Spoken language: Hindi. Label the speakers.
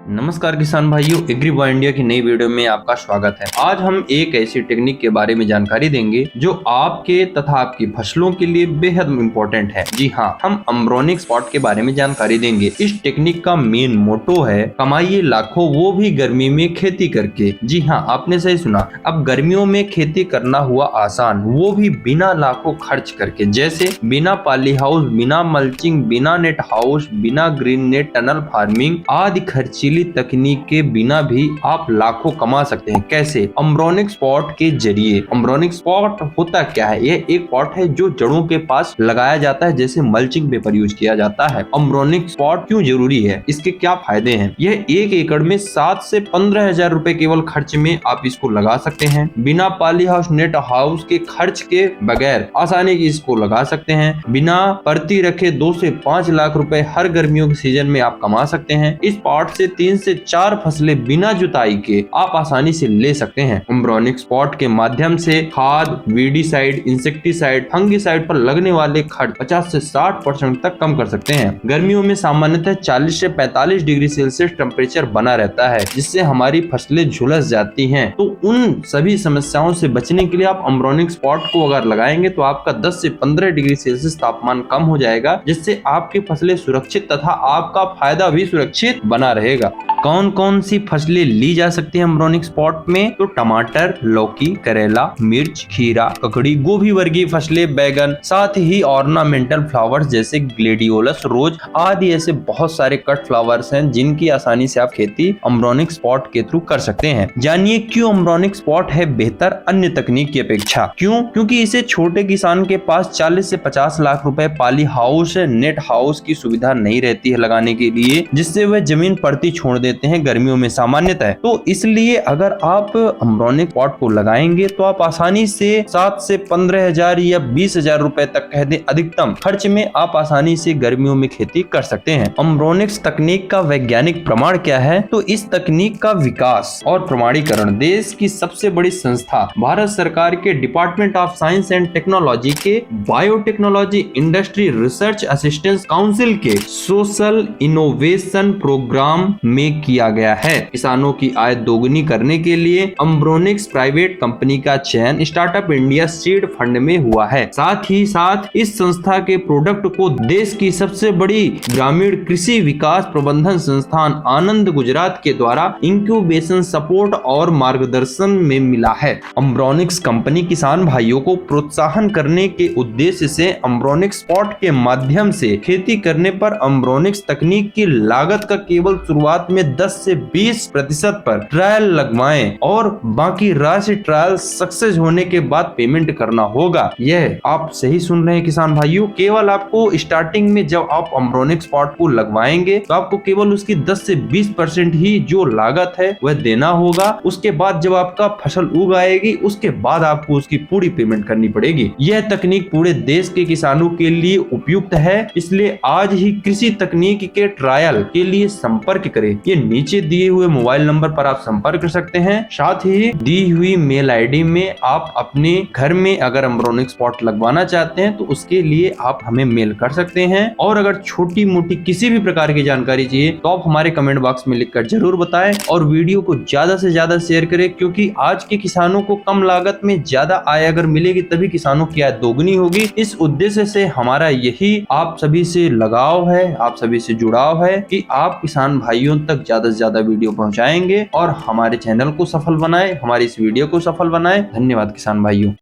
Speaker 1: नमस्कार किसान भाइयों, एग्री बॉय इंडिया की नई वीडियो में आपका स्वागत है। आज हम एक ऐसी टेक्निक के बारे में जानकारी देंगे जो आपके तथा आपकी फसलों के लिए बेहद इम्पोर्टेंट है। जी हाँ, हम अम्ब्रोनिक स्पॉट के बारे में जानकारी देंगे। इस टेक्निक का मेन मोटो है कमाइए लाखों, वो भी गर्मी में खेती करके। जी हाँ, आपने सही सुना। अब गर्मियों में खेती करना हुआ आसान, वो भी बिना लाखों खर्च करके। जैसे बिना पॉली हाउस, बिना मल्चिंग, बिना नेट हाउस, बिना ग्रीन नेट, टनल फार्मिंग आदि खर्चीली तकनीक के बिना भी आप लाखों कमा सकते हैं। कैसे? अम्ब्रोनिक स्पॉट के जरिए। अम्ब्रोनिक स्पॉट होता क्या है? यह एक पॉट है जो जड़ों के पास लगाया जाता है, जैसे मल्चिंग पेपर यूज किया जाता है। अम्ब्रोनिक स्पॉट क्यों जरूरी है, इसके क्या फायदे हैं? यह 1 एकड़ में 7 से 15,000 रुपए केवल खर्च में आप इसको लगा सकते हैं। बिना पॉली हाउस, नेट हाउस के खर्च के बगैर आसानी से इसको लगा सकते हैं। बिना परती रखे 2 से 5 लाख रुपए हर गर्मियों के सीजन में आप कमा सकते हैं। इस पॉट से 3 से 4 फसलें बिना जुताई के आप आसानी से ले सकते हैं। अम्ब्रोनिक स्पॉट के माध्यम से खाद, वीडीसाइड, इंसेक्टिसाइड, फंगिसाइड पर लगने वाले खर्च 50 से 60% तक कम कर सकते हैं। गर्मियों में सामान्यतः 40 से 45 डिग्री सेल्सियस टेम्परेचर बना रहता है, जिससे हमारी फसलें झुलस जाती हैं। तो उन सभी समस्याओं से बचने के लिए आप अम्ब्रोनिक स्पॉट को अगर लगाएंगे तो आपका 10 से 15 डिग्री सेल्सियस तापमान कम हो जाएगा, जिससे आपकी फसलें सुरक्षित तथा आपका फायदा भी सुरक्षित बना रहेगा। कौन कौन सी फसलें ली जा सकती है अम्ब्रोनिक स्पॉट में? तो टमाटर, लौकी, करेला, मिर्च, खीरा, ककड़ी, गोभी वर्गीय फसलें, बैगन, साथ ही ऑर्नामेंटल फ्लावर्स जैसे ग्लेडियोलस, रोज आदि ऐसे बहुत सारे कट फ्लावर्स हैं जिनकी आसानी से आप खेती अम्ब्रोनिक स्पॉट के थ्रू कर सकते हैं। जानिए क्यों अम्ब्रोनिक स्पॉट है बेहतर अन्य तकनीक की अपेक्षा। क्यों? क्योंकि इसे छोटे किसान के पास 40 से 50 लाख रुपए पॉली हाउस, नेट हाउस की सुविधा नहीं रहती है लगाने के लिए, जिससे वह जमीन पड़ती छोड़ देते हैं गर्मियों में सामान्यतः। तो इसलिए अगर आप अम्ब्रोनिक स्पॉट को लगाएंगे तो आप आसानी से 7 से 15,000 या 20,000 रुपए तक कह दें अधिकतम खर्च में आप आसानी से गर्मियों में खेती कर सकते हैं। अम्ब्रोनिक्स तकनीक का वैज्ञानिक प्रमाण क्या है? तो इस तकनीक का विकास और प्रमाणीकरण देश की सबसे बड़ी संस्था भारत सरकार के department of science and technology के biotechnology industry research assistance council के सोशल इनोवेशन प्रोग्राम में किया गया है। किसानों की आय दोगुनी करने के लिए अम्ब्रोनिक्स प्राइवेट कंपनी का चयन स्टार्टअप इंडिया सीड फंड में हुआ है। साथ ही साथ इस संस्था के प्रोडक्ट को देश की सबसे बड़ी ग्रामीण कृषि विकास प्रबंधन संस्थान आनंद गुजरात के द्वारा इंक्यूबेशन सपोर्ट और मार्गदर्शन में मिला है। अम्ब्रोनिक्स कंपनी किसान भाइयों को प्रोत्साहन करने के उद्देश्य से अम्ब्रोनिक्स स्पॉट के माध्यम से खेती करने पर अम्ब्रोनिक्स तकनीक की लागत का केवल शुरुआत में 10 से 20% पर ट्रायल लगवाएं और बाकी राशि ट्रायल सक्सेस होने के बाद पेमेंट करना होगा। यह आप सही सुन रहे हैं किसान भाइयों, केवल आपको स्टार्टिंग में जब आप अम्ब्रोनिक स्पॉट को लगवाएंगे तो आपको केवल उसकी 10 से 20% ही जो लागत है वह देना होगा। उसके बाद जब आपका फसल उग आएगी उसके बाद आपको उसकी पूरी पेमेंट करनी पड़ेगी। यह तकनीक पूरे देश के किसानों के लिए उपयुक्त है, इसलिए आज ही कृषि तकनीक के ट्रायल के लिए संपर्क करें। ये नीचे दिए हुए मोबाइल नंबर पर आप संपर्क कर सकते हैं। साथ ही दी हुई मेल आईडी में आप अपने घर में अगर अम्ब्रोनिक स्पॉट लगवाना चाहते हैं तो उसके लिए आप हमें मेल कर सकते हैं। और अगर छोटी मोटी किसी भी प्रकार की जानकारी चाहिए तो आप हमारे कमेंट बॉक्स में लिखकर जरूर बताएं और वीडियो को ज्यादा से ज्यादा शेयर करें, क्योंकि आज के किसानों को कम लागत में ज्यादा आय अगर मिलेगी तभी किसानों की आय दोगुनी होगी। इस उद्देश्य से हमारा यही आप सभी से लगाव है, आप सभी से जुड़ाव है कि आप किसान भाइयों तक ज्यादा से ज्यादा वीडियो पहुंचाएंगे और हमारे चैनल को सफल बनाएं, हमारी इस वीडियो को सफल बनाएं। धन्यवाद किसान भाइयों।